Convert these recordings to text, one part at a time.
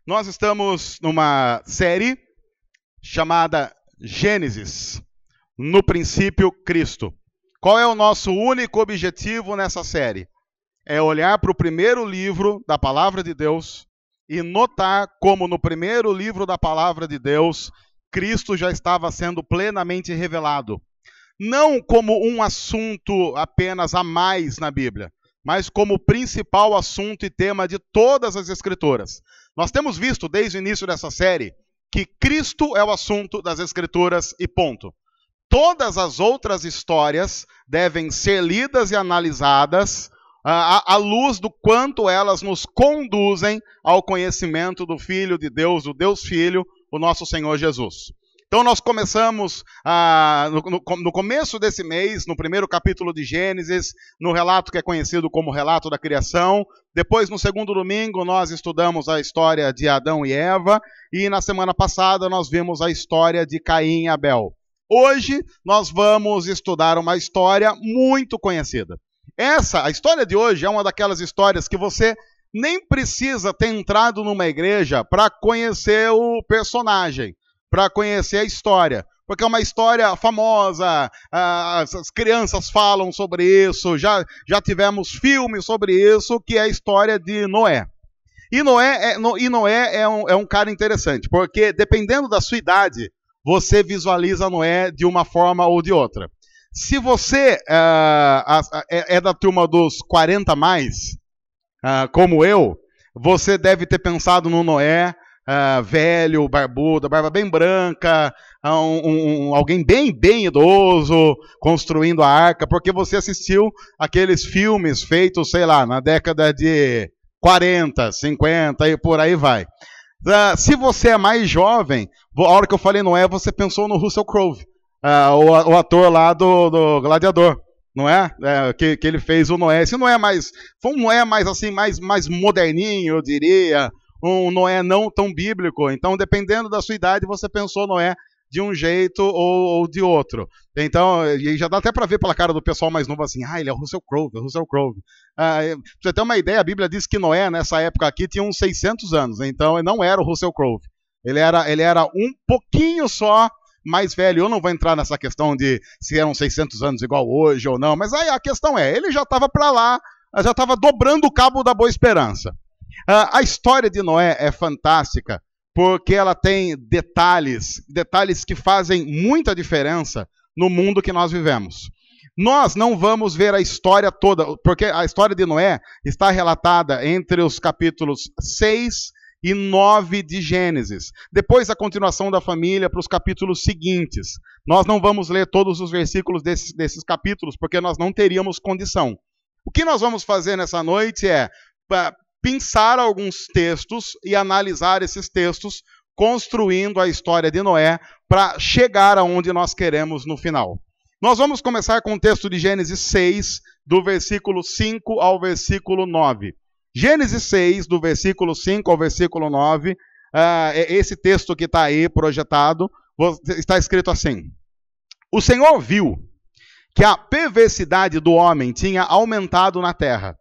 Nós estamos numa série chamada Gênesis, no princípio Cristo. Qual é o nosso único objetivo nessa série? É olhar para o primeiro livro da Palavra de Deus e notar como no primeiro livro da Palavra de Deus, Cristo já estava sendo plenamente revelado. Não como um assunto apenas a mais na Bíblia, mas como principal assunto e tema de todas as Escrituras. Nós temos visto desde o início dessa série que Cristo é o assunto das Escrituras e ponto. Todas as outras histórias devem ser lidas e analisadas à luz do quanto elas nos conduzem ao conhecimento do Filho de Deus, o Deus Filho, o nosso Senhor Jesus. Então nós começamos no começo desse mês, no primeiro capítulo de Gênesis, no relato que é conhecido como relato da criação. Depois, no segundo domingo, nós estudamos a história de Adão e Eva. E na semana passada nós vimos a história de Caim e Abel. Hoje nós vamos estudar uma história muito conhecida. A história de hoje é uma daquelas histórias que você nem precisa ter entrado numa igreja para conhecer o personagem, para conhecer a história, porque é uma história famosa, as crianças falam sobre isso, já tivemos filmes sobre isso, que é a história de Noé. E Noé é um cara interessante, porque dependendo da sua idade, você visualiza Noé de uma forma ou de outra. Se você é da turma dos 40 mais, como eu, você deve ter pensado no Noé velho, barbudo, barba bem branca, alguém bem idoso, construindo a arca, porque você assistiu aqueles filmes feitos, sei lá, na década de 40, 50 e por aí vai. Se você é mais jovem, a hora que eu falei Noé, você pensou no Russell Crowe, o ator lá do Gladiador, não é? Que ele fez o Noé. Esse Noé foi um Noé mais assim, mais moderninho, eu diria, um Noé não tão bíblico. Então, dependendo da sua idade, você pensou Noé de um jeito ou de outro. Então, já dá até para ver pela cara do pessoal mais novo assim, ele é o Russell Crowe, pra você ter uma ideia, a Bíblia diz que Noé, nessa época aqui, tinha uns 600 anos, então ele não era o Russell Crowe. Ele era um pouquinho só mais velho. Eu não vou entrar nessa questão de se eram 600 anos igual hoje ou não, mas aí a questão ele já estava para lá, já estava dobrando o cabo da Boa Esperança. A história de Noé é fantástica, porque ela tem detalhes que fazem muita diferença no mundo que nós vivemos. Nós não vamos ver a história toda, porque a história de Noé está relatada entre os capítulos 6 e 9 de Gênesis. Depois a continuação da família para os capítulos seguintes. Nós não vamos ler todos os versículos desses capítulos, porque nós não teríamos condição. O que nós vamos fazer nessa noite é pensar alguns textos e analisar esses textos, construindo a história de Noé para chegar aonde nós queremos no final. Nós vamos começar com o texto de Gênesis 6, do versículo 5 ao versículo 9. Gênesis 6, do versículo 5 ao versículo 9, esse texto que está aí projetado, está escrito assim: O Senhor viu que a perversidade do homem tinha aumentado na terra,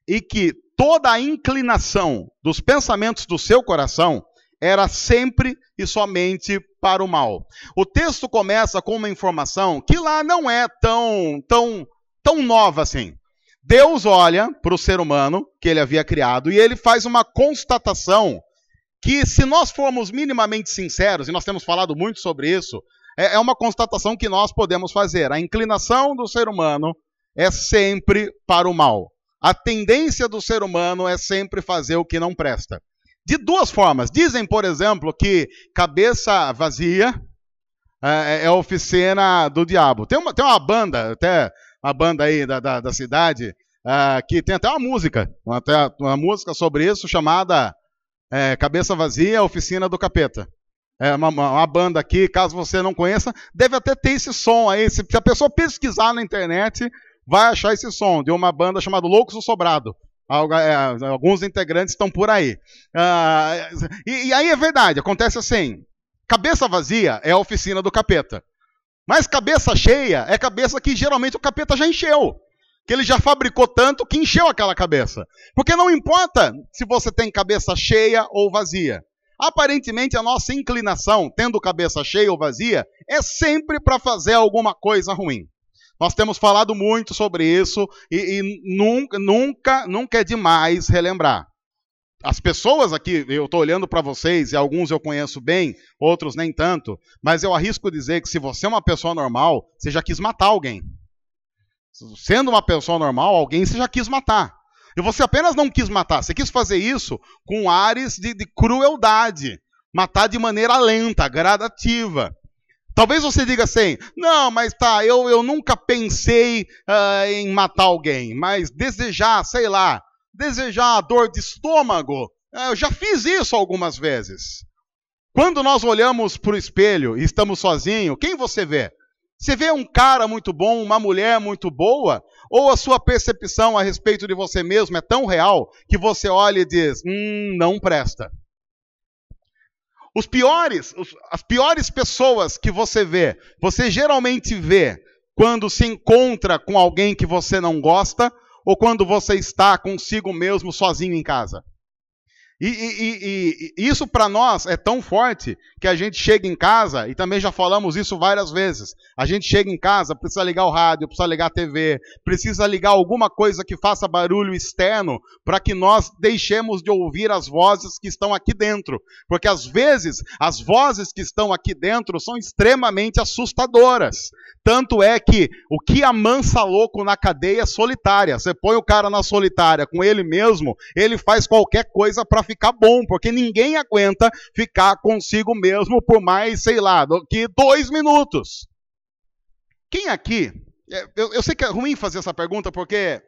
e que toda a inclinação dos pensamentos do seu coração era sempre e somente para o mal. O texto começa com uma informação que lá não é tão nova assim. Deus olha para o ser humano que ele havia criado e ele faz uma constatação que, se nós formos minimamente sinceros, e nós temos falado muito sobre isso, é uma constatação que nós podemos fazer. A inclinação do ser humano é sempre para o mal. A tendência do ser humano é sempre fazer o que não presta. De duas formas. Dizem, por exemplo, que cabeça vazia é a oficina do diabo. Tem uma banda, até uma banda aí da cidade, que tem até uma música sobre isso, chamada Cabeça Vazia, Oficina do Capeta. É uma banda aqui, caso você não conheça, deve até ter esse som aí. Se a pessoa pesquisar na internet, vai achar esse som de uma banda chamada Loucos do Sobrado. Alguns integrantes estão por aí. E aí é verdade, acontece assim. Cabeça vazia é a oficina do capeta. Mas cabeça cheia é cabeça que geralmente o capeta já encheu. Que ele já fabricou tanto que encheu aquela cabeça. Porque não importa se você tem cabeça cheia ou vazia. Aparentemente, a nossa inclinação, tendo cabeça cheia ou vazia, é sempre para fazer alguma coisa ruim. Nós temos falado muito sobre isso e nunca é demais relembrar. As pessoas aqui, eu estou olhando para vocês, e alguns eu conheço bem, outros nem tanto, mas eu arrisco dizer que se você é uma pessoa normal, você já quis matar alguém. Sendo uma pessoa normal, alguém você já quis matar. E você apenas não quis matar, você quis fazer isso com ares de crueldade. Matar de maneira lenta, gradativa. Talvez você diga assim, não, mas tá, eu nunca pensei em matar alguém, mas desejar, sei lá, desejar dor de estômago, eu já fiz isso algumas vezes. Quando nós olhamos para o espelho e estamos sozinhos, quem você vê? Você vê um cara muito bom, uma mulher muito boa, ou a sua percepção a respeito de você mesmo é tão real que você olha e diz, não presta. As piores pessoas que você geralmente vê quando se encontra com alguém que você não gosta ou quando você está consigo mesmo sozinho em casa. E isso para nós é tão forte que a gente chega em casa, e também já falamos isso várias vezes, a gente chega em casa, precisa ligar o rádio, precisa ligar a TV, precisa ligar alguma coisa que faça barulho externo para que nós deixemos de ouvir as vozes que estão aqui dentro. Porque às vezes as vozes que estão aqui dentro são extremamente assustadoras. Tanto é que o que amansa louco na cadeia é solitária. Você põe o cara na solitária com ele mesmo, ele faz qualquer coisa para ficar bom, porque ninguém aguenta ficar consigo mesmo por mais, sei lá, do que 2 minutos. Quem aqui, eu sei que é ruim fazer essa pergunta porque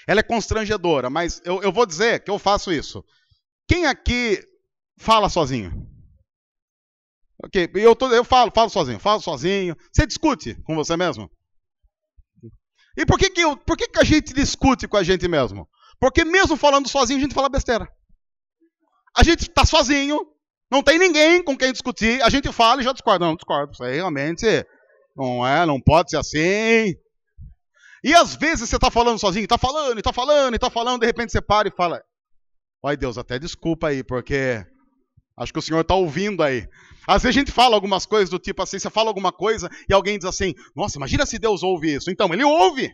ela é constrangedora, mas eu vou dizer que eu faço isso. Quem aqui fala sozinho? Ok, eu falo sozinho. Você discute com você mesmo? E por que a gente discute com a gente mesmo? Porque mesmo falando sozinho, a gente fala besteira. A gente está sozinho, não tem ninguém com quem discutir, a gente fala e já discorda. Não, discordo, isso aí realmente não pode ser assim. E às vezes você está falando sozinho, está falando, de repente você para e fala, ai Deus, até desculpa aí, porque acho que o senhor está ouvindo aí. Às vezes a gente fala algumas coisas do tipo assim, você fala alguma coisa e alguém diz assim, nossa, imagina se Deus ouve isso. Então, ele ouve.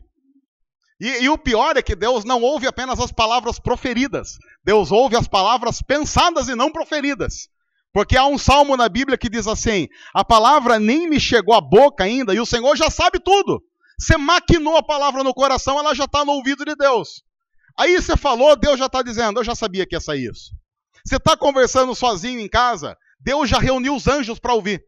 E o pior é que Deus não ouve apenas as palavras proferidas. Deus ouve as palavras pensadas e não proferidas. Porque há um salmo na Bíblia que diz assim, a palavra nem me chegou à boca ainda e o Senhor já sabe tudo. Você maquinou a palavra no coração, ela já está no ouvido de Deus. Aí você falou, Deus já está dizendo, eu já sabia que ia sair isso. Você está conversando sozinho em casa, Deus já reuniu os anjos para ouvir.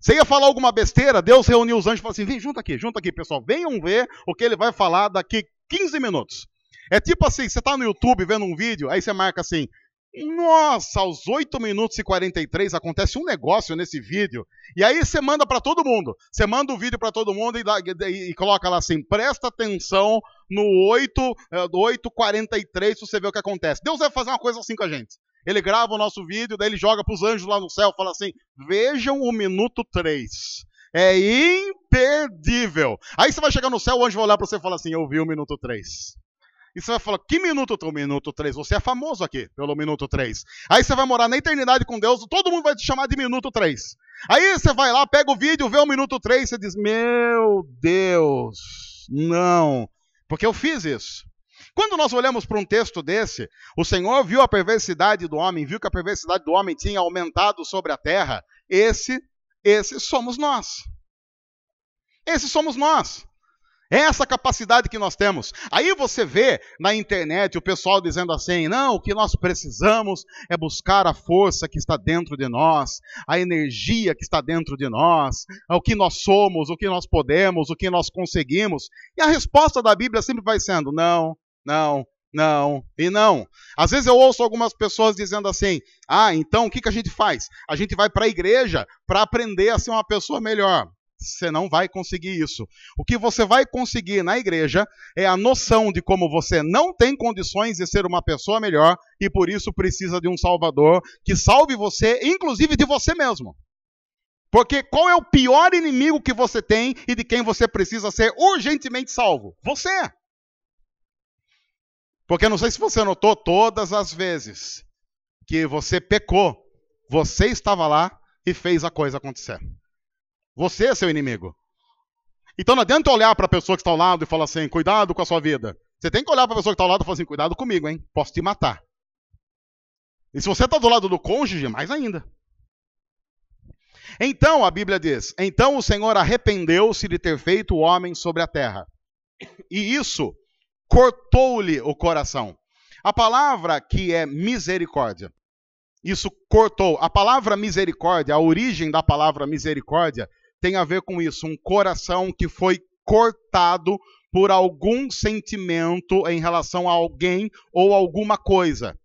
Você ia falar alguma besteira, Deus reuniu os anjos e falou assim, vem, junta aqui, pessoal, venham ver o que ele vai falar daqui 15 minutos. É tipo assim, você está no YouTube vendo um vídeo, aí você marca assim, nossa, aos 8 minutos e 43 acontece um negócio nesse vídeo, e aí você manda para todo mundo, você manda o vídeo para todo mundo e coloca lá assim, presta atenção no 8:43 para você ver o que acontece. Deus vai fazer uma coisa assim com a gente. Ele grava o nosso vídeo, daí ele joga para os anjos lá no céu, fala assim, vejam o minuto 3. É imperdível. Aí você vai chegar no céu, o anjo vai olhar para você e falar assim, eu vi o minuto 3. E você vai falar, que minuto? O minuto 3. Você é famoso aqui pelo minuto 3. Aí você vai morar na eternidade com Deus, todo mundo vai te chamar de minuto 3. Aí você vai lá, pega o vídeo, vê o minuto 3, você diz, meu Deus, não. Porque eu fiz isso. Quando nós olhamos para um texto desse, o Senhor viu a perversidade do homem, viu que a perversidade do homem tinha aumentado sobre a terra. Esse somos nós. Esse somos nós. É essa capacidade que nós temos. Aí você vê na internet o pessoal dizendo assim, não, o que nós precisamos é buscar a força que está dentro de nós, a energia que está dentro de nós, o que nós somos, o que nós podemos, o que nós conseguimos. E a resposta da Bíblia sempre vai sendo, não, não, não e não. Às vezes eu ouço algumas pessoas dizendo assim, então o que a gente faz? A gente vai para a igreja para aprender a ser uma pessoa melhor. Você não vai conseguir isso. O que você vai conseguir na igreja é a noção de como você não tem condições de ser uma pessoa melhor e por isso precisa de um Salvador que salve você, inclusive de você mesmo. Porque qual é o pior inimigo que você tem e de quem você precisa ser urgentemente salvo? Você. Porque não sei se você notou, todas as vezes que você pecou, você estava lá e fez a coisa acontecer. Você é seu inimigo. Então não adianta olhar para a pessoa que está ao lado e falar assim, cuidado com a sua vida. Você tem que olhar para a pessoa que está ao lado e falar assim, cuidado comigo, hein? Posso te matar. E se você está do lado do cônjuge, mais ainda. Então, a Bíblia diz, então o Senhor arrependeu-se de ter feito o homem sobre a terra. E isso cortou-lhe o coração. A palavra que é misericórdia, isso cortou. A palavra misericórdia, a origem da palavra misericórdia, tem a ver com isso, um coração que foi cortado por algum sentimento em relação a alguém ou alguma coisa.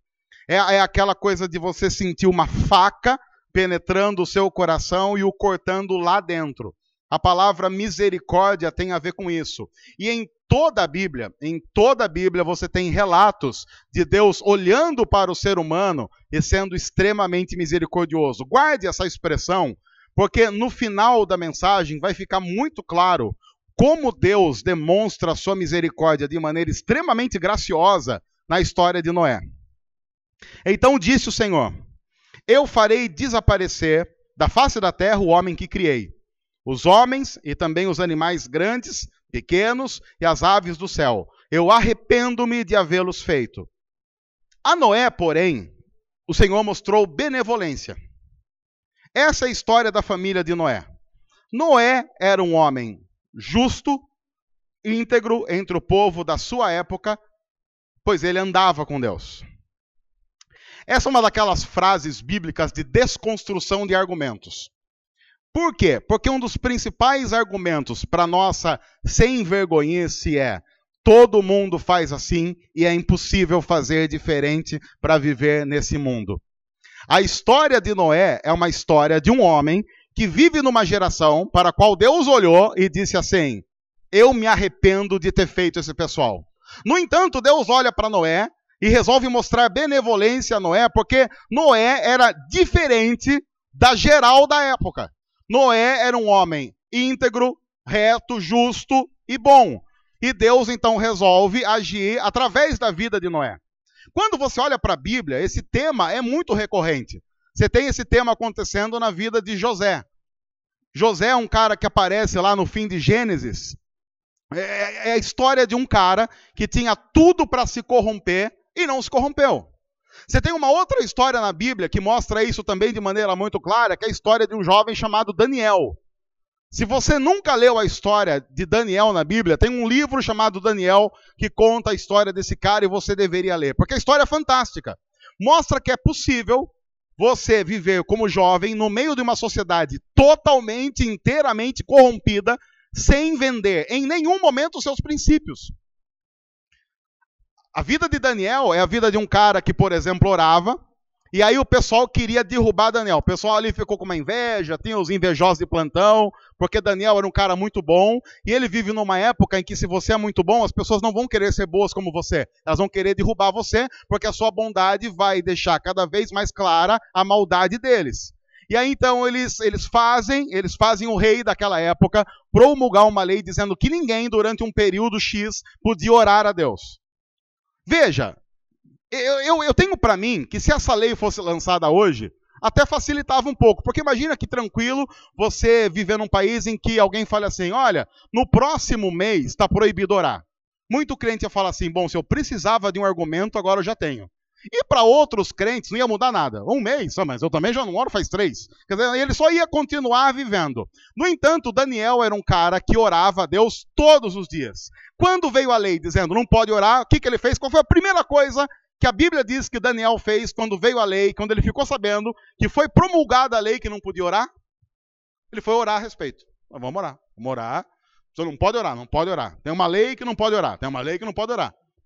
É aquela coisa de você sentir uma faca penetrando o seu coração e o cortando lá dentro. A palavra misericórdia tem a ver com isso. E em toda a Bíblia você tem relatos de Deus olhando para o ser humano e sendo extremamente misericordioso. Guarde essa expressão, porque no final da mensagem vai ficar muito claro como Deus demonstra a sua misericórdia de maneira extremamente graciosa na história de Noé. Então disse o Senhor, eu farei desaparecer da face da terra o homem que criei, os homens e também os animais grandes, pequenos e as aves do céu. Eu arrependo-me de havê-los feito. A Noé, porém, o Senhor mostrou benevolência. Essa é a história da família de Noé. Noé era um homem justo, íntegro entre o povo da sua época, pois ele andava com Deus. Essa é uma daquelas frases bíblicas de desconstrução de argumentos. Por quê? Porque um dos principais argumentos para nossa sem-vergonhice é todo mundo faz assim e é impossível fazer diferente para viver nesse mundo. A história de Noé é uma história de um homem que vive numa geração para a qual Deus olhou e disse assim, eu me arrependo de ter feito esse pessoal. No entanto, Deus olha para Noé e resolve mostrar benevolência a Noé, porque Noé era diferente da geral da época. Noé era um homem íntegro, reto, justo e bom. E Deus então resolve agir através da vida de Noé. Quando você olha para a Bíblia, esse tema é muito recorrente. Você tem esse tema acontecendo na vida de José. José é um cara que aparece lá no fim de Gênesis. É a história de um cara que tinha tudo para se corromper e não se corrompeu. Você tem uma outra história na Bíblia que mostra isso também de maneira muito clara, que é a história de um jovem chamado Daniel. Se você nunca leu a história de Daniel na Bíblia, tem um livro chamado Daniel que conta a história desse cara e você deveria ler, porque a história é fantástica. Mostra que é possível você viver como jovem no meio de uma sociedade totalmente, inteiramente corrompida, sem vender em nenhum momento os seus princípios. A vida de Daniel é a vida de um cara que, por exemplo, orava, e aí o pessoal queria derrubar Daniel. O pessoal ali ficou com uma inveja, tinha os invejosos de plantão, porque Daniel era um cara muito bom, e ele vive numa época em que se você é muito bom, as pessoas não vão querer ser boas como você. Elas vão querer derrubar você, porque a sua bondade vai deixar cada vez mais clara a maldade deles. E aí então eles fazem o rei daquela época promulgar uma lei dizendo que ninguém durante um período X podia orar a Deus. Veja, eu tenho para mim que se essa lei fosse lançada hoje, até facilitava um pouco, porque imagina que tranquilo você viver num país em que alguém fale assim, olha, no próximo mês está proibido orar. Muito crente ia falar assim, bom, se eu precisava de um argumento, agora eu já tenho. E para outros crentes não ia mudar nada. Um mês, mas eu também já não oro faz 3. Quer dizer, ele só ia continuar vivendo. No entanto, Daniel era um cara que orava a Deus todos os dias. Quando veio a lei dizendo não pode orar, o que ele fez? Qual foi a primeira coisa que a Bíblia diz que Daniel fez quando veio a lei, quando ele ficou sabendo que foi promulgada a lei que não podia orar? Ele foi orar a respeito. Vamos orar. Você não pode orar. Tem uma lei que não pode orar.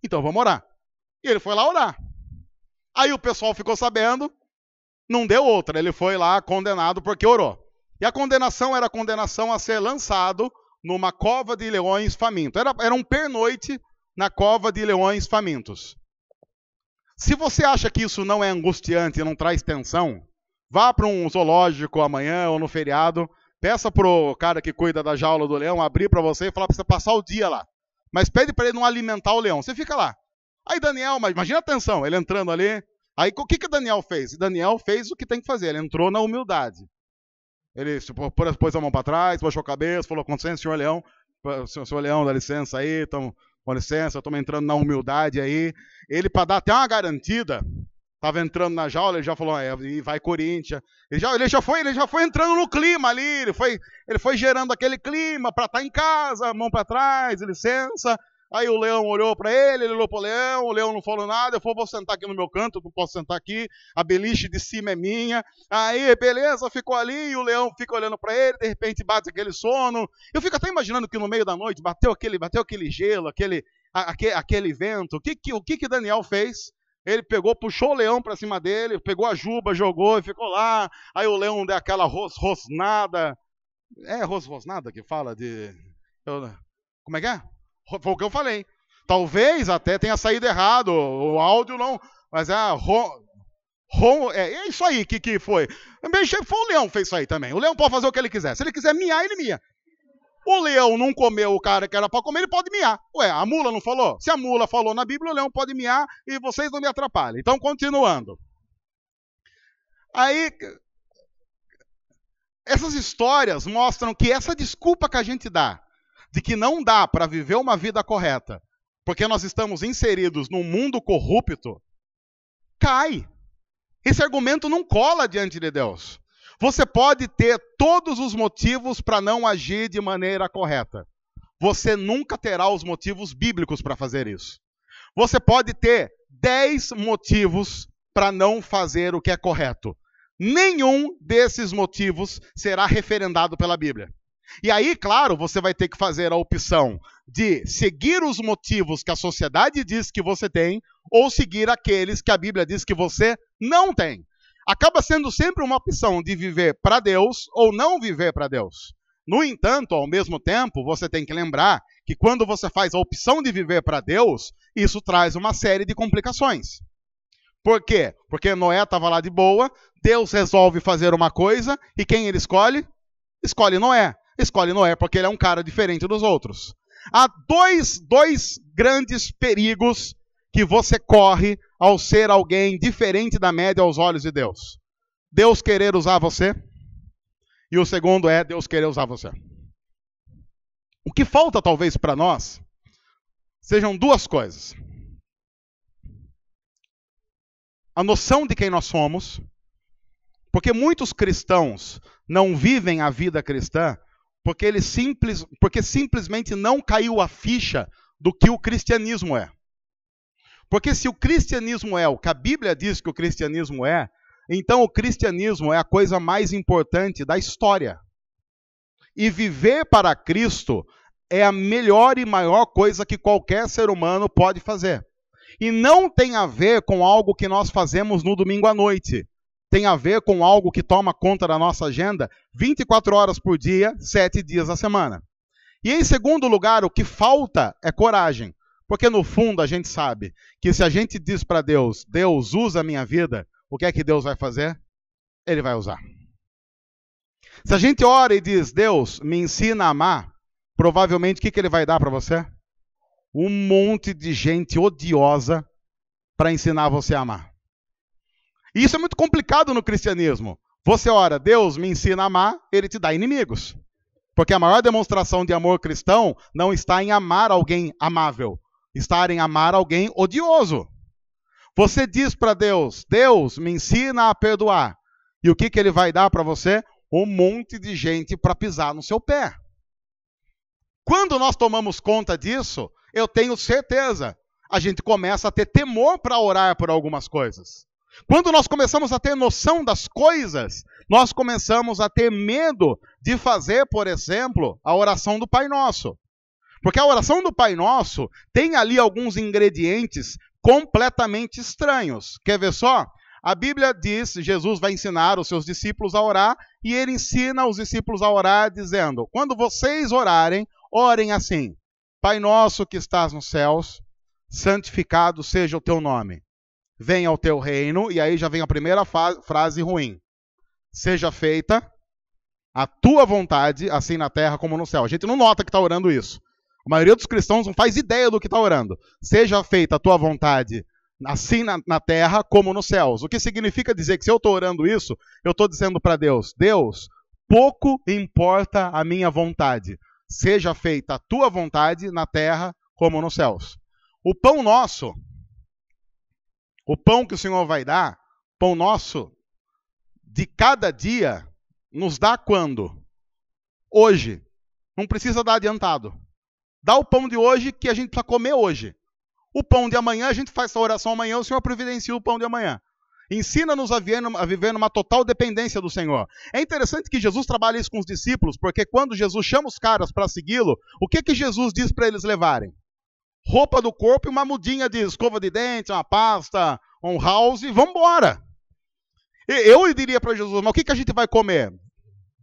Então vamos orar. E ele foi lá orar. Aí o pessoal ficou sabendo, não deu outra. Ele foi lá condenado porque orou. E a condenação era a condenação a ser lançado numa cova de leões famintos. Era um pernoite na cova de leões famintos. Se você acha que isso não é angustiante e não traz tensão, vá para um zoológico amanhã ou no feriado, peça pro cara que cuida da jaula do leão abrir para você e falar para você passar o dia lá. Mas pede para ele não alimentar o leão. Você fica lá. Aí Daniel, mas imagina a tensão, ele entrando ali, Aí o que Daniel fez? Daniel fez o que tem que fazer, ele entrou na humildade. Ele pôs a mão para trás, baixou a cabeça, falou, com licença, senhor Leão, dá licença aí, com licença, estamos entrando na humildade aí. Ele, para dar até uma garantida, estava entrando na jaula, ele já falou, e vai Corinthians. Ele já foi entrando no clima ali, ele foi gerando aquele clima para estar em casa, mão para trás, licença. Aí o leão olhou para ele olhou para o leão não falou nada, eu falei, vou sentar aqui no meu canto, não posso sentar aqui, a beliche de cima é minha. Aí, beleza, ficou ali, e o leão fica olhando para ele, de repente bate aquele sono. Eu fico até imaginando que no meio da noite bateu aquele gelo, aquele vento. O que Daniel fez? Ele pegou, puxou o leão para cima dele, pegou a juba, jogou e ficou lá. Aí o leão deu aquela rosnada. É rosnada que fala de... Como é que é? Foi o que eu falei. Talvez até tenha saído errado, o áudio não... Mas é isso aí que foi. Foi o leão que fez isso aí também. O leão pode fazer o que ele quiser. Se ele quiser miar, ele mia. O leão não comeu o cara que era para comer, ele pode miar. Ué, a mula não falou? Se a mula falou na Bíblia, o leão pode miar e vocês não me atrapalhem. Então, continuando. Aí, essas histórias mostram que essa desculpa que a gente dá, de que não dá para viver uma vida correta, porque nós estamos inseridos num mundo corrupto, cai. Esse argumento não cola diante de Deus. Você pode ter todos os motivos para não agir de maneira correta. Você nunca terá os motivos bíblicos para fazer isso. Você pode ter 10 motivos para não fazer o que é correto. Nenhum desses motivos será referendado pela Bíblia. E aí, claro, você vai ter que fazer a opção de seguir os motivos que a sociedade diz que você tem ou seguir aqueles que a Bíblia diz que você não tem. Acaba sendo sempre uma opção de viver para Deus ou não viver para Deus. No entanto, ao mesmo tempo, você tem que lembrar que quando você faz a opção de viver para Deus, isso traz uma série de complicações. Por quê? Porque Noé estava lá de boa, Deus resolve fazer uma coisa e quem ele escolhe? Escolhe Noé. Escolhe Noé porque ele é um cara diferente dos outros. Há dois grandes perigos que você corre ao ser alguém diferente da média aos olhos de Deus. Deus querer usar você. E o segundo é Deus querer usar você. O que falta talvez para nós sejam duas coisas. A noção de quem nós somos, porque muitos cristãos não vivem a vida cristã porque simplesmente não caiu a ficha do que o cristianismo é. Porque se o cristianismo é o que a Bíblia diz que o cristianismo é, então o cristianismo é a coisa mais importante da história. E viver para Cristo é a melhor e maior coisa que qualquer ser humano pode fazer. E não tem a ver com algo que nós fazemos no domingo à noite. Tem a ver com algo que toma conta da nossa agenda 24 horas por dia, 7 dias a semana. E em segundo lugar, o que falta é coragem. Porque no fundo a gente sabe que se a gente diz para Deus, Deus usa a minha vida, o que é que Deus vai fazer? Ele vai usar. Se a gente ora e diz, Deus, me ensina a amar, provavelmente o que ele vai dar para você? Um monte de gente odiosa para ensinar você a amar. E isso é muito complicado no cristianismo. Você ora, Deus me ensina a amar, ele te dá inimigos. Porque a maior demonstração de amor cristão não está em amar alguém amável, está em amar alguém odioso. Você diz para Deus, Deus me ensina a perdoar. E o que ele vai dar para você? Um monte de gente para pisar no seu pé. Quando nós tomamos conta disso, eu tenho certeza, a gente começa a ter temor para orar por algumas coisas. Quando nós começamos a ter noção das coisas, nós começamos a ter medo de fazer, por exemplo, a oração do Pai Nosso. Porque a oração do Pai Nosso tem ali alguns ingredientes completamente estranhos. Quer ver só? A Bíblia diz, Jesus vai ensinar os seus discípulos a orar, e ele ensina os discípulos a orar dizendo, quando vocês orarem, orem assim, Pai Nosso que estás nos céus, santificado seja o teu nome. Venha ao teu reino, e aí já vem a primeira frase ruim. Seja feita a tua vontade, assim na terra como no céu. A gente não nota que está orando isso. A maioria dos cristãos não faz ideia do que está orando. Seja feita a tua vontade assim na terra como nos céus. O que significa dizer que se eu estou orando isso, eu estou dizendo para Deus, Deus, pouco importa a minha vontade. Seja feita a tua vontade na terra como nos céus. O pão nosso, o pão que o Senhor vai dar, pão nosso de cada dia, nos dá quando? Hoje. Não precisa dar adiantado. Dá o pão de hoje que a gente precisa comer hoje. O pão de amanhã, a gente faz essa oração amanhã, o Senhor providencia o pão de amanhã. Ensina-nos a viver numa total dependência do Senhor. É interessante que Jesus trabalha isso com os discípulos, porque quando Jesus chama os caras para segui-lo, o que Jesus diz para eles levarem? Roupa do corpo e uma mudinha de escova de dente, uma pasta, um house, e vamos embora. Eu diria para Jesus, mas o que a gente vai comer?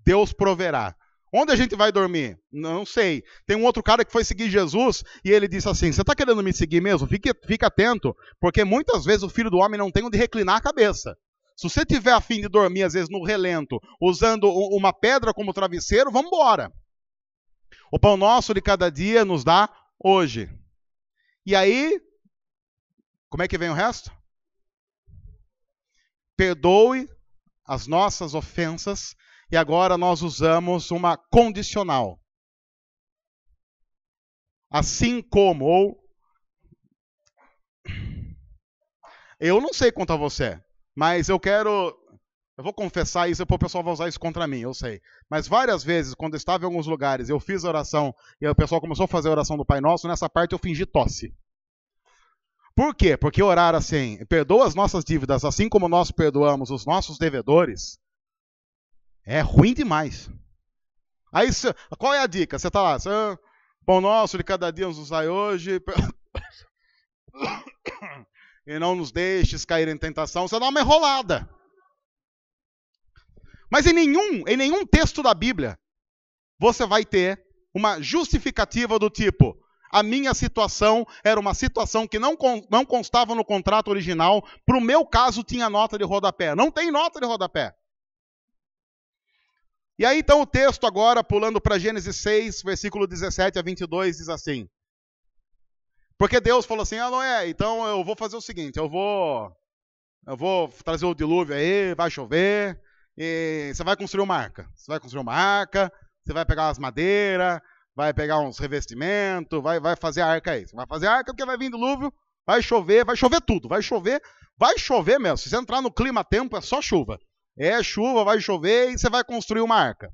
Deus proverá. Onde a gente vai dormir? Não sei. Tem um outro cara que foi seguir Jesus e ele disse assim, você está querendo me seguir mesmo? Fica atento, porque muitas vezes o Filho do Homem não tem onde reclinar a cabeça. Se você tiver a fim de dormir, às vezes no relento, usando uma pedra como travesseiro, vamos embora. O pão nosso de cada dia nos dá hoje. E aí, como é que vem o resto? Perdoe as nossas ofensas. E agora nós usamos uma condicional. Assim como, ou... Eu não sei quanto a você, mas eu vou confessar isso, o pessoal vai usar isso contra mim, eu sei. Mas várias vezes, quando eu estava em alguns lugares, eu fiz a oração, e o pessoal começou a fazer a oração do Pai Nosso, nessa parte eu fingi tosse. Por quê? Porque orar assim, perdoa as nossas dívidas, assim como nós perdoamos os nossos devedores, é ruim demais. Aí, qual é a dica? Você está lá, pão nosso de cada dia nos usai hoje, e não nos deixes cair em tentação, você dá uma enrolada. Mas em nenhum texto da Bíblia, você vai ter uma justificativa do tipo, a minha situação era uma situação que não constava no contrato original, para o meu caso tinha nota de rodapé. Não tem nota de rodapé. E aí então o texto agora, pulando para Gênesis 6, versículo 17 a 22, diz assim. Porque Deus falou assim, Noé, então eu vou fazer o seguinte, eu vou trazer o dilúvio aí, vai chover, e você vai construir uma arca. Você vai construir uma arca, você vai pegar umas madeiras, vai pegar uns revestimentos, vai fazer a arca aí. Você vai fazer a arca porque vai vir dilúvio, vai chover tudo, vai chover mesmo. Se você entrar no clima-tempo, é só chuva. É chuva, vai chover e você vai construir uma arca.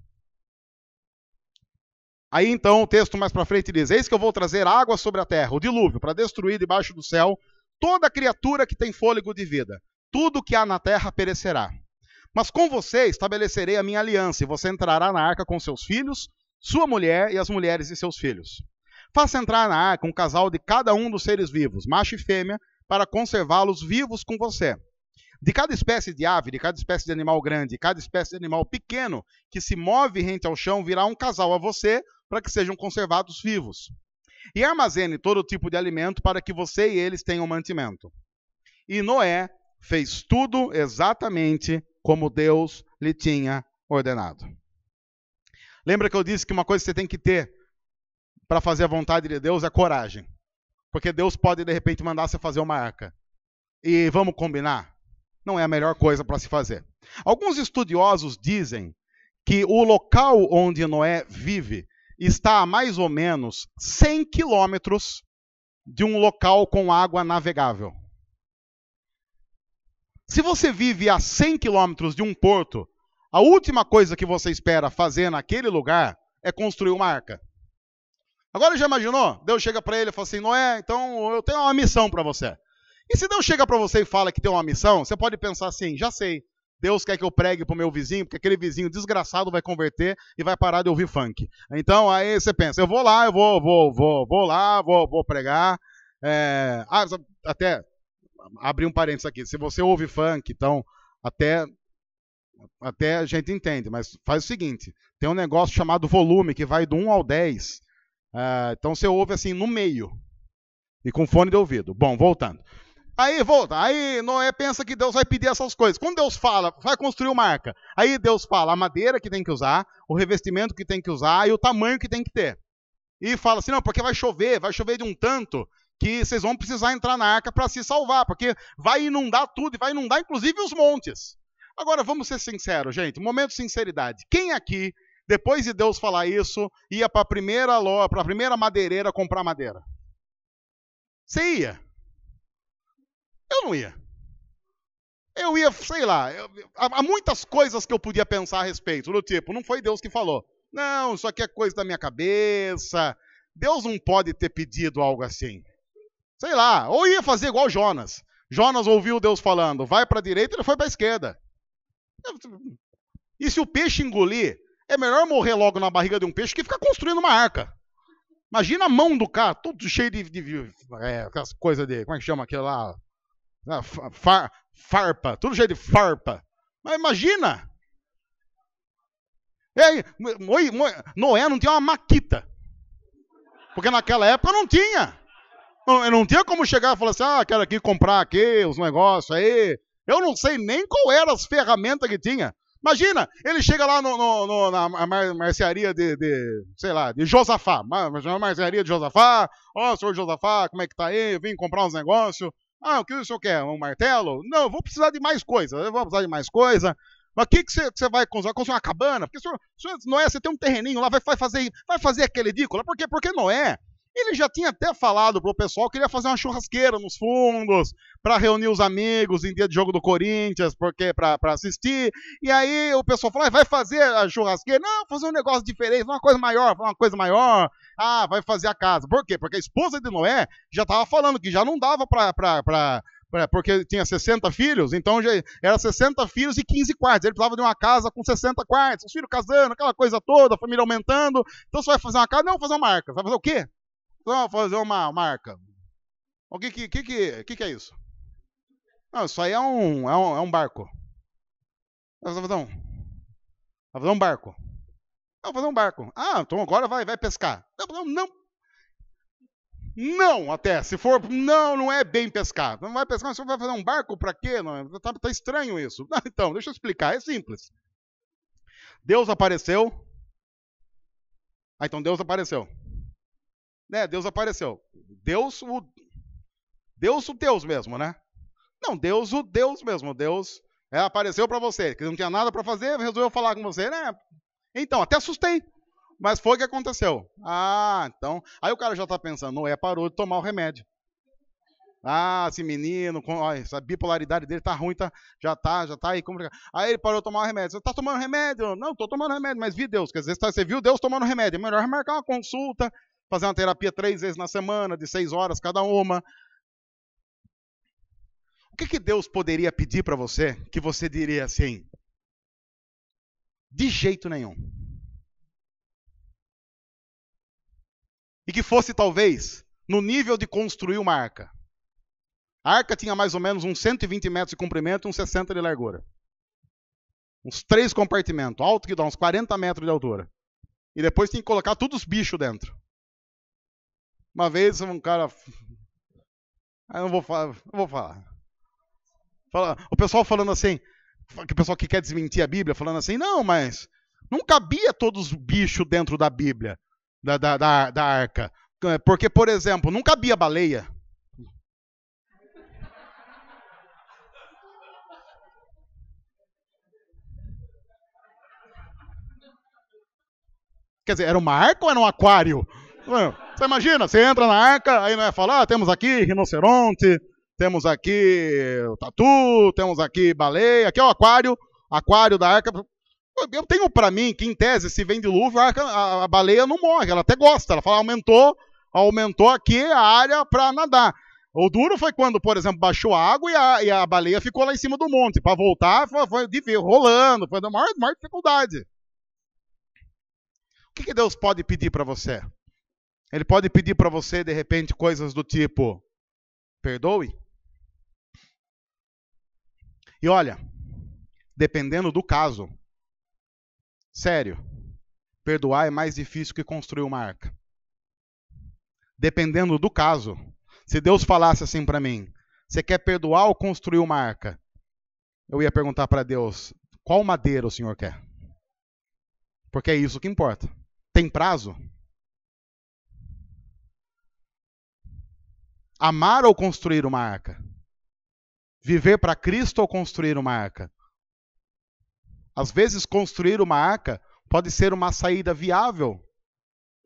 Aí então o texto mais para frente diz, eis que eu vou trazer água sobre a terra, o dilúvio, para destruir debaixo do céu toda criatura que tem fôlego de vida. Tudo que há na terra perecerá. Mas com você estabelecerei a minha aliança, e você entrará na arca com seus filhos, sua mulher e as mulheres de seus filhos. Faça entrar na arca um casal de cada um dos seres vivos, macho e fêmea, para conservá-los vivos com você. De cada espécie de ave, de cada espécie de animal grande, de cada espécie de animal pequeno, que se move rente ao chão, virá um casal a você, para que sejam conservados vivos. E armazene todo tipo de alimento, para que você e eles tenham mantimento. E Noé fez tudo exatamente como Deus lhe tinha ordenado. Lembra que eu disse que uma coisa que você tem que ter para fazer a vontade de Deus é coragem. Porque Deus pode, de repente, mandar você fazer uma arca. E vamos combinar? Não é a melhor coisa para se fazer. Alguns estudiosos dizem que o local onde Noé vive está a mais ou menos 100 quilômetros de um local com água navegável. Se você vive a 100 quilômetros de um porto, a última coisa que você espera fazer naquele lugar é construir uma arca. Agora já imaginou? Deus chega para ele e fala assim, Noé, então eu tenho uma missão para você. E se Deus chega para você e fala que tem uma missão, você pode pensar assim, já sei, Deus quer que eu pregue para o meu vizinho, porque aquele vizinho desgraçado vai converter e vai parar de ouvir funk. Então aí você pensa, eu vou lá, vou pregar. Até abrir um parênteses aqui, se você ouve funk, então até a gente entende, mas faz o seguinte, tem um negócio chamado volume, que vai do 1 ao 10, então você ouve assim no meio, e com fone de ouvido. Bom, voltando. Aí Noé pensa que Deus vai pedir essas coisas. Quando Deus fala, vai construir uma arca, aí Deus fala a madeira que tem que usar, o revestimento que tem que usar e o tamanho que tem que ter. E fala assim, não, porque vai chover de um tanto que vocês vão precisar entrar na arca para se salvar, porque vai inundar tudo, e vai inundar inclusive os montes. Agora, vamos ser sinceros, gente, momento de sinceridade. Quem aqui, depois de Deus falar isso, ia para a primeira madeireira comprar madeira? Você ia? Eu não ia. Eu ia, sei lá, há muitas coisas que eu podia pensar a respeito, do tipo, não foi Deus que falou. Não, isso aqui é coisa da minha cabeça. Deus não pode ter pedido algo assim. Sei lá, ou ia fazer igual Jonas. Jonas ouviu Deus falando, vai para a direita, ele foi para a esquerda. E se o peixe engolir, é melhor morrer logo na barriga de um peixe que ficar construindo uma arca. Imagina a mão do cara, todo cheio de aquelas coisas de, como é que chama aquilo lá? Farpa, tudo cheio de farpa. Mas imagina! E aí, Noé não tinha uma maquita. Porque naquela época não tinha. Não tinha como chegar e falar assim, quero aqui comprar aqui os negócios aí. Eu não sei nem qual eram as ferramentas que tinha. Imagina, ele chega lá na mercearia de Josafá. Na mercearia de Josafá. Senhor Josafá, como é que tá aí? Eu vim comprar uns negócios. O que o senhor quer? Um martelo? Não, eu vou precisar de mais coisa. Mas o que você vai construir? Construir uma cabana? Porque, senhor Noé, você tem um terreninho lá, vai fazer aquele edícula. Por quê? Porque Noé, ele já tinha até falado pro pessoal que ele ia fazer uma churrasqueira nos fundos, para reunir os amigos em dia de jogo do Corinthians, porque para assistir. E aí o pessoal falou, vai fazer a churrasqueira? Não, fazer um negócio diferente, uma coisa maior. Vai fazer a casa. Por quê? Porque a esposa de Noé já estava falando que já não dava porque tinha 60 filhos, então já era 60 filhos e 15 quartos. Ele precisava de uma casa com 60 quartos, os filhos casando, aquela coisa toda, a família aumentando. Então você vai fazer uma casa? Não, fazer uma marca. Vai fazer o quê? Não, fazer uma marca. O que é isso? Não, isso aí é um barco. Vai fazer um barco. Não, fazer um barco. Então agora vai pescar. Não, até. Se for, não é bem pescar. Não vai pescar, você vai fazer um barco para quê? Não, tá estranho isso. Então, deixa eu explicar, é simples. Deus apareceu. Então Deus apareceu. Deus apareceu. Deus o Deus mesmo, né? Não, Deus o Deus mesmo. Deus apareceu para você, que não tinha nada para fazer, resolveu falar com você, né? Então, até assustei. Mas foi o que aconteceu. Então. Aí o cara já tá pensando, Noé parou de tomar o remédio. Esse menino, essa bipolaridade dele tá ruim, já tá aí complicado. Aí ele parou de tomar o remédio. Você tá tomando remédio? Não, tô tomando remédio, mas vi Deus. Quer dizer, você viu Deus tomando remédio. É melhor remarcar uma consulta, fazer uma terapia 3 vezes na semana, de 6 horas cada uma. O que Deus poderia pedir para você que você diria assim? De jeito nenhum. E que fosse, talvez, no nível de construir uma arca. A arca tinha mais ou menos uns 120 metros de comprimento e uns 60 de largura. Uns 3 compartimentos, alto que dá uns 40 metros de altura. E depois tinha que colocar todos os bichos dentro. Uma vez um cara... Eu não vou falar. O pessoal falando assim, o pessoal que quer desmentir a Bíblia, falando assim, não, mas não cabia todos os bichos dentro da Bíblia, da arca. Porque, por exemplo, não cabia baleia. Quer dizer, era uma arca ou era um aquário? Você imagina, você entra na arca, aí não é falar, temos aqui rinoceronte, temos aqui o tatu, temos aqui baleia, aqui é o aquário da arca. Eu tenho para mim que, em tese, se vem dilúvio, a baleia não morre, ela até gosta, ela fala, aumentou aqui a área para nadar. O duro foi quando, por exemplo, baixou a água e a baleia ficou lá em cima do monte. Para voltar, foi rolando, foi da maior dificuldade. O que Deus pode pedir para você? Ele pode pedir para você, de repente, coisas do tipo, perdoe. E olha, dependendo do caso, sério, perdoar é mais difícil que construir uma arca. Dependendo do caso, se Deus falasse assim para mim, você quer perdoar ou construir uma arca? Eu ia perguntar para Deus, qual madeira o Senhor quer? Porque é isso que importa. Tem prazo? Amar ou construir uma arca? Viver para Cristo ou construir uma arca? Às vezes, construir uma arca pode ser uma saída viável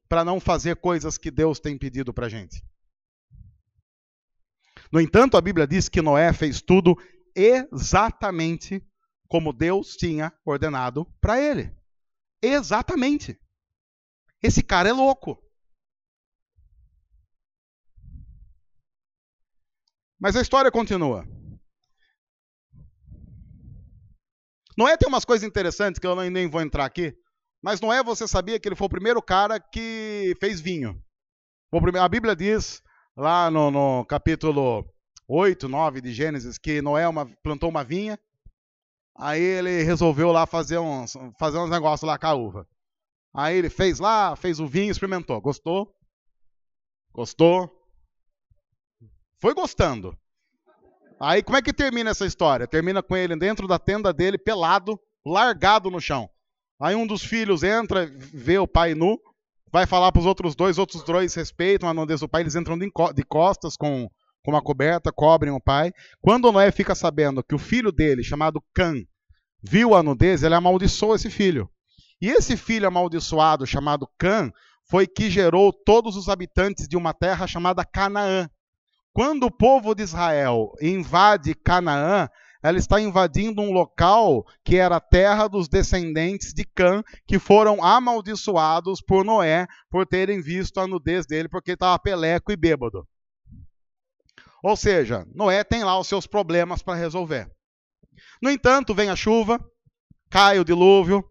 para não fazer coisas que Deus tem pedido para a gente. No entanto, a Bíblia diz que Noé fez tudo exatamente como Deus tinha ordenado para ele. Exatamente. Esse cara é louco. Mas a história continua. Noé tem umas coisas interessantes que eu nem vou entrar aqui. Mas Noé, você sabia que ele foi o primeiro cara que fez vinho. A Bíblia diz, lá no capítulo 8, 9 de Gênesis, que Noé plantou uma vinha. Aí ele resolveu lá fazer uns negócios lá com a uva. Aí ele fez o vinho, experimentou. Gostou? Gostou? Foi gostando. Aí como é que termina essa história? Termina com ele dentro da tenda dele, pelado, largado no chão. Aí um dos filhos entra, vê o pai nu, vai falar para os outros dois respeitam a nudez do pai, eles entram de costas com uma coberta, cobrem o pai. Quando Noé fica sabendo que o filho dele, chamado Cã, viu a nudez, ele amaldiçoou esse filho. E esse filho amaldiçoado, chamado Cã, foi que gerou todos os habitantes de uma terra chamada Canaã. Quando o povo de Israel invade Canaã, ela está invadindo um local que era a terra dos descendentes de Cã, que foram amaldiçoados por Noé, por terem visto a nudez dele, porque estava peleco e bêbado. Ou seja, Noé tem lá os seus problemas para resolver. No entanto, vem a chuva, cai o dilúvio,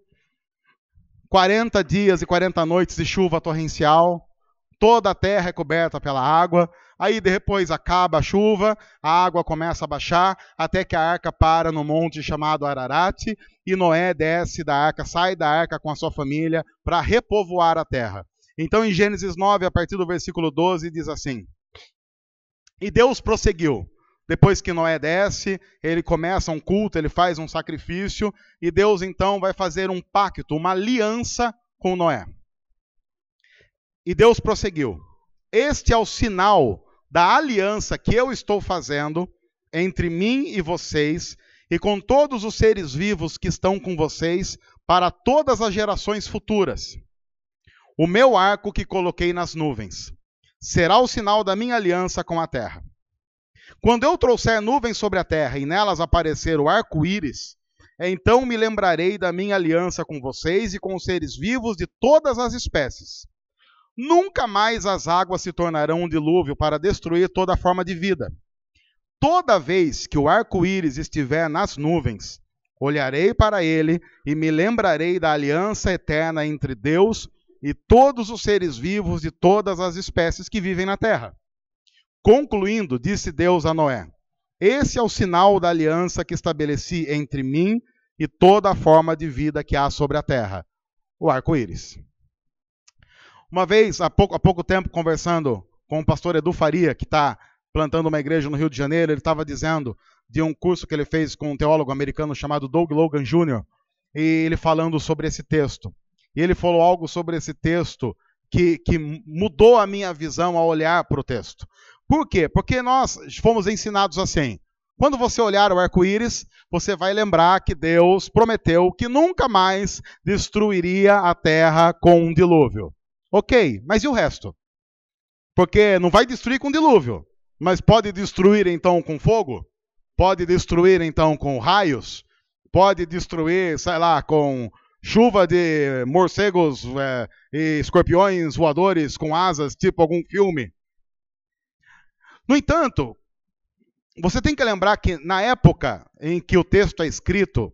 40 dias e 40 noites de chuva torrencial, toda a terra é coberta pela água, aí depois acaba a chuva, a água começa a baixar, até que a arca para no monte chamado Ararat, e Noé desce da arca, sai da arca com a sua família para repovoar a terra. Então em Gênesis 9, a partir do versículo 12, diz assim: E Deus prosseguiu. Depois que Noé desce, ele começa um culto, ele faz um sacrifício, e Deus então vai fazer um pacto, uma aliança com Noé. E Deus prosseguiu: Este é o sinal da aliança que eu estou fazendo entre mim e vocês, e com todos os seres vivos que estão com vocês, para todas as gerações futuras. O meu arco que coloquei nas nuvens será o sinal da minha aliança com a terra. Quando eu trouxer nuvens sobre a terra e nelas aparecer o arco-íris, então me lembrarei da minha aliança com vocês e com os seres vivos de todas as espécies. Nunca mais as águas se tornarão um dilúvio para destruir toda forma de vida. Toda vez que o arco-íris estiver nas nuvens, olharei para ele e me lembrarei da aliança eterna entre Deus e todos os seres vivos de todas as espécies que vivem na terra. Concluindo, disse Deus a Noé: Esse é o sinal da aliança que estabeleci entre mim e toda a forma de vida que há sobre a terra, o arco-íris. Uma vez, há pouco tempo, conversando com o pastor Edu Faria, que está plantando uma igreja no Rio de Janeiro, ele estava dizendo de um curso que ele fez com um teólogo americano chamado Doug Logan Jr., e ele falando sobre esse texto. E ele falou algo sobre esse texto que mudou a minha visão ao olhar para o texto. Por quê? Porque nós fomos ensinados assim: quando você olhar o arco-íris, você vai lembrar que Deus prometeu que nunca mais destruiria a terra com um dilúvio. Ok, mas e o resto? Porque não vai destruir com dilúvio, mas pode destruir então com fogo? Pode destruir então com raios? Pode destruir, sei lá, com chuva de morcegos e escorpiões voadores com asas, tipo algum filme? No entanto, você tem que lembrar que na época em que o texto é escrito,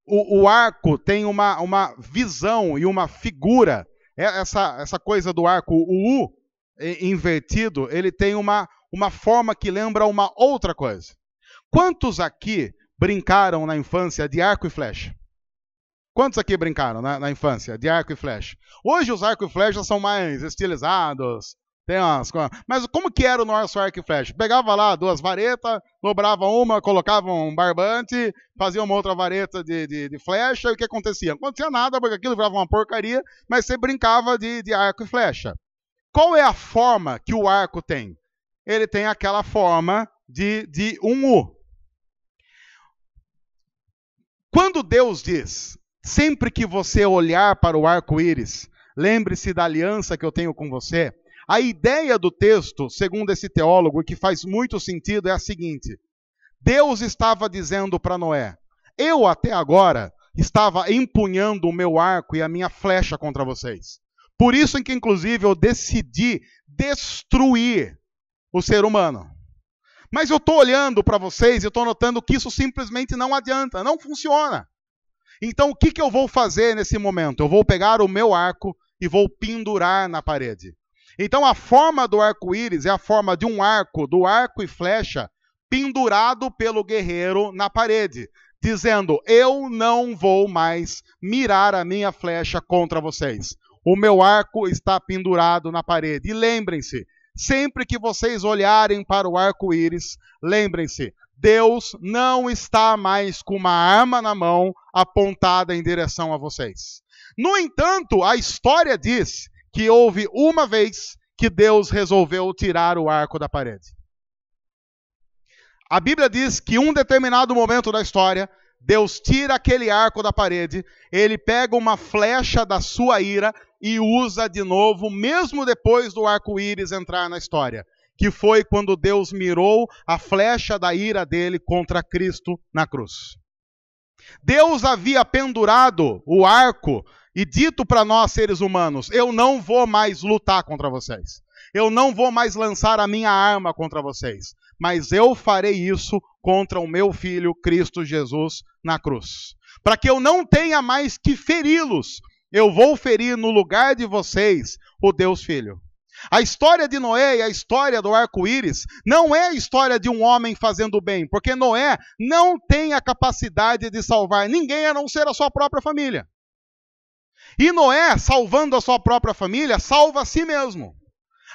o arco tem uma visão e uma figura. Essa coisa do arco, o U invertido, ele tem uma forma que lembra uma outra coisa. Quantos aqui brincaram na infância de arco e flecha? Quantos aqui brincaram na infância de arco e flecha? Hoje os arcos e flechas são mais estilizados. Mas como que era o nosso arco e flecha? Pegava lá 2 varetas, dobrava uma, colocava um barbante, fazia uma outra vareta de flecha, e o que acontecia? Não acontecia nada, porque aquilo virava uma porcaria, mas você brincava de arco e flecha. Qual é a forma que o arco tem? ele tem aquela forma de um U. Quando Deus diz, sempre que você olhar para o arco-íris, lembre-se da aliança que eu tenho com você, a ideia do texto, segundo esse teólogo, que faz muito sentido, é a seguinte: Deus estava dizendo para Noé, eu até agora estava empunhando o meu arco e a minha flecha contra vocês. Por isso em que, inclusive, eu decidi destruir o ser humano. Mas eu estou olhando para vocês e estou notando que isso simplesmente não adianta, não funciona. Então o que eu vou fazer nesse momento? Eu vou pegar o meu arco e vou pendurar na parede. Então a forma do arco-íris é a forma de um arco, do arco e flecha, pendurado pelo guerreiro na parede, dizendo, eu não vou mais mirar a minha flecha contra vocês. O meu arco está pendurado na parede. E lembrem-se, sempre que vocês olharem para o arco-íris, lembrem-se, Deus não está mais com uma arma na mão apontada em direção a vocês. No entanto, a história diz que houve uma vez que Deus resolveu tirar o arco da parede. A Bíblia diz que em um determinado momento da história, Deus tira aquele arco da parede, ele pega uma flecha da sua ira e usa de novo, mesmo depois do arco-íris entrar na história, que foi quando Deus mirou a flecha da ira dele contra Cristo na cruz. Deus havia pendurado o arco e dito para nós, seres humanos, eu não vou mais lutar contra vocês. Eu não vou mais lançar a minha arma contra vocês. Mas eu farei isso contra o meu filho, Cristo Jesus, na cruz. Para que eu não tenha mais que feri-los, eu vou ferir no lugar de vocês o Deus Filho. A história de Noé e a história do arco-íris não é a história de um homem fazendo bem, porque Noé não tem a capacidade de salvar ninguém a não ser a sua própria família. E Noé, salvando a sua própria família, salva a si mesmo.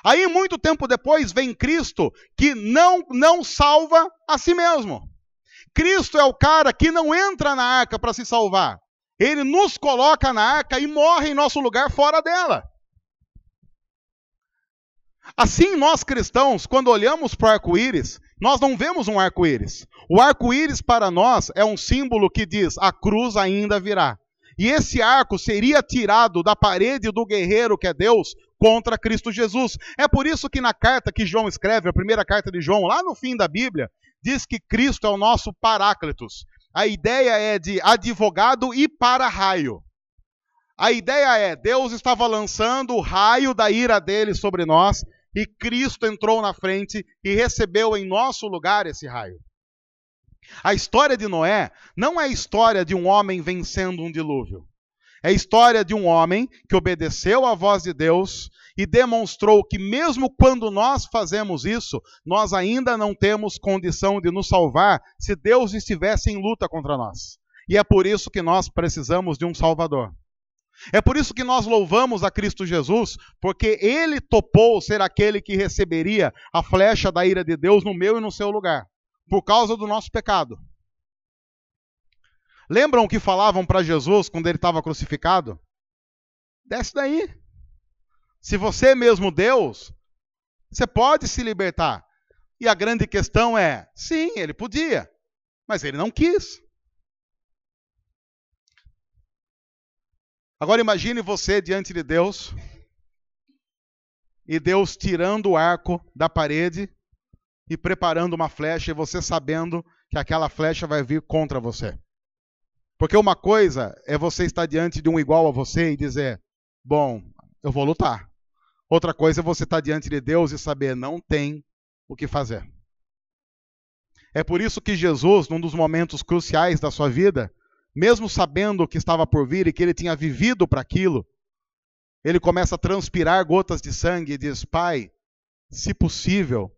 Aí, muito tempo depois, vem Cristo, que não salva a si mesmo. Cristo é o cara que não entra na arca para se salvar. Ele nos coloca na arca e morre em nosso lugar fora dela. Assim, nós cristãos, quando olhamos para o arco-íris, nós não vemos um arco-íris. O arco-íris para nós é um símbolo que diz, a cruz ainda virá. E esse arco seria tirado da parede do guerreiro que é Deus contra Cristo Jesus. É por isso que na carta que João escreve, a primeira carta de João, lá no fim da Bíblia, diz que Cristo é o nosso Paráclitos. A ideia é de advogado e para-raio. A ideia é, Deus estava lançando o raio da ira dele sobre nós, e Cristo entrou na frente e recebeu em nosso lugar esse raio. A história de Noé não é a história de um homem vencendo um dilúvio. É a história de um homem que obedeceu à voz de Deus e demonstrou que mesmo quando nós fazemos isso, nós ainda não temos condição de nos salvar se Deus estivesse em luta contra nós. E é por isso que nós precisamos de um Salvador. É por isso que nós louvamos a Cristo Jesus, porque Ele topou ser aquele que receberia a flecha da ira de Deus no meu e no seu lugar, por causa do nosso pecado. Lembram o que falavam para Jesus quando ele estava crucificado? Desce daí. Se você é mesmo Deus, você pode se libertar. E a grande questão é, sim, ele podia, mas ele não quis. Agora imagine você diante de Deus, e Deus tirando o arco da parede e preparando uma flecha, e você sabendo que aquela flecha vai vir contra você. Porque uma coisa é você estar diante de um igual a você e dizer, bom, eu vou lutar. Outra coisa é você estar diante de Deus e saber, não tem o que fazer. É por isso que Jesus, num dos momentos cruciais da sua vida, mesmo sabendo o que estava por vir e que ele tinha vivido para aquilo, ele começa a transpirar gotas de sangue e diz, Pai, se possível,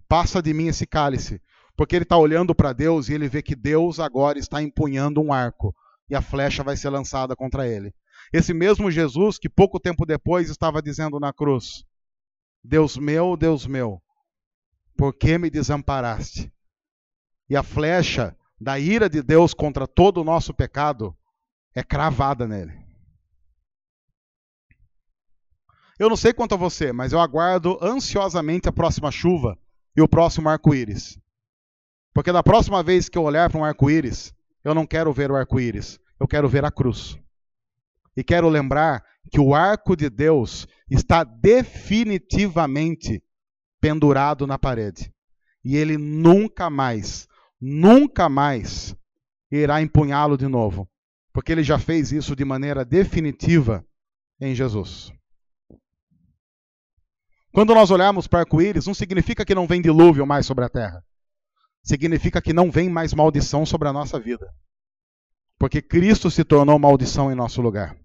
passa de mim esse cálice. Porque ele está olhando para Deus e ele vê que Deus agora está empunhando um arco e a flecha vai ser lançada contra ele. Esse mesmo Jesus que pouco tempo depois estava dizendo na cruz, Deus meu, por que me desamparaste? E a flecha da ira de Deus contra todo o nosso pecado é cravada nele. Eu não sei quanto a você, mas eu aguardo ansiosamente a próxima chuva e o próximo arco-íris. Porque da próxima vez que eu olhar para um arco-íris, eu não quero ver o arco-íris, eu quero ver a cruz. E quero lembrar que o arco de Deus está definitivamente pendurado na parede. E ele nunca mais irá empunhá-lo de novo. Porque ele já fez isso de maneira definitiva em Jesus. Quando nós olharmos para o arco-íris, não significa que não vem dilúvio mais sobre a terra. Significa que não vem mais maldição sobre a nossa vida. Porque Cristo se tornou maldição em nosso lugar.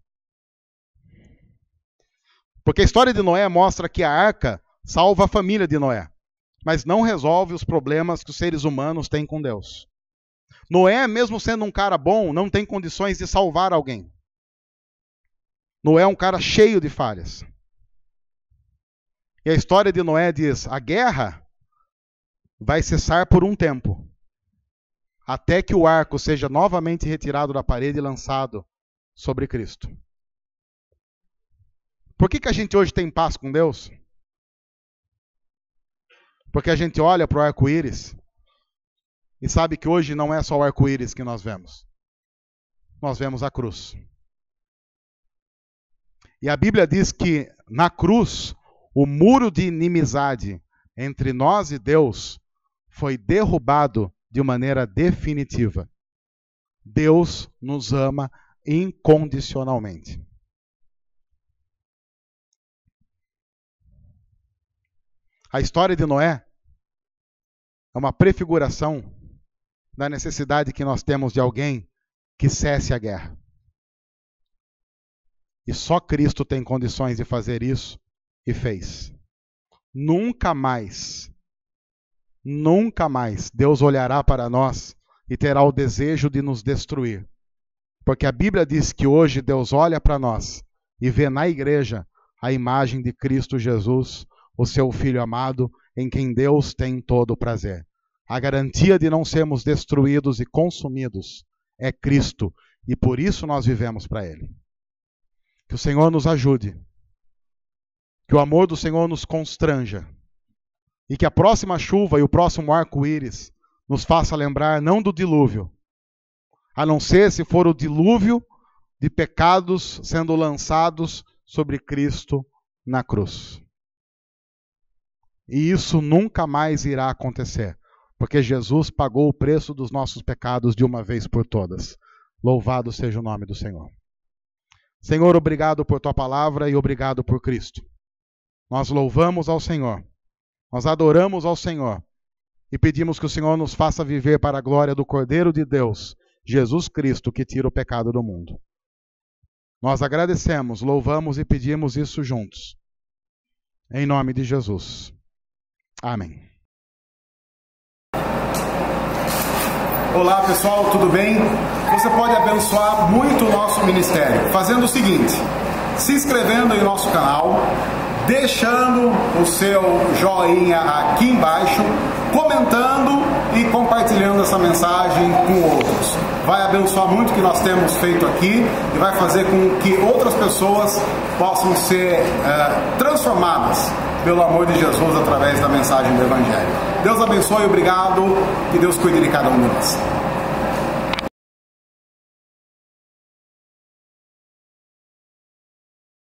Porque a história de Noé mostra que a arca salva a família de Noé, mas não resolve os problemas que os seres humanos têm com Deus. Noé, mesmo sendo um cara bom, não tem condições de salvar alguém. Noé é um cara cheio de falhas. E a história de Noé diz: a guerra vai cessar por um tempo, até que o arco seja novamente retirado da parede e lançado sobre Cristo. Por que a gente hoje tem paz com Deus? Porque a gente olha para o arco-íris e sabe que hoje não é só o arco-íris que nós vemos. Nós vemos a cruz. E a Bíblia diz que na cruz, o muro de inimizade entre nós e Deus foi derrubado de maneira definitiva. Deus nos ama incondicionalmente. A história de Noé é uma prefiguração da necessidade que nós temos de alguém que cesse a guerra. E só Cristo tem condições de fazer isso e fez. Nunca mais Deus olhará para nós e terá o desejo de nos destruir. Porque a Bíblia diz que hoje Deus olha para nós e vê na igreja a imagem de Cristo Jesus, o seu Filho amado, em quem Deus tem todo o prazer. A garantia de não sermos destruídos e consumidos é Cristo, e por isso nós vivemos para Ele. Que o Senhor nos ajude, que o amor do Senhor nos constranja, e que a próxima chuva e o próximo arco-íris nos faça lembrar não do dilúvio, a não ser se for o dilúvio de pecados sendo lançados sobre Cristo na cruz. E isso nunca mais irá acontecer, porque Jesus pagou o preço dos nossos pecados de uma vez por todas. Louvado seja o nome do Senhor. Senhor, obrigado por tua palavra e obrigado por Cristo. Nós louvamos ao Senhor, nós adoramos ao Senhor e pedimos que o Senhor nos faça viver para a glória do Cordeiro de Deus, Jesus Cristo, que tira o pecado do mundo. Nós agradecemos, louvamos e pedimos isso juntos. Em nome de Jesus. Amém. Olá pessoal, tudo bem? Você pode abençoar muito o nosso ministério fazendo o seguinte: se inscrevendo em nosso canal, deixando o seu joinha aqui embaixo, comentando e compartilhando essa mensagem com outros. Vai abençoar muito o que nós temos feito aqui e vai fazer com que outras pessoas possam ser transformadas pelo amor de Jesus através da mensagem do Evangelho. Deus abençoe, obrigado, que Deus cuide de cada um de nós.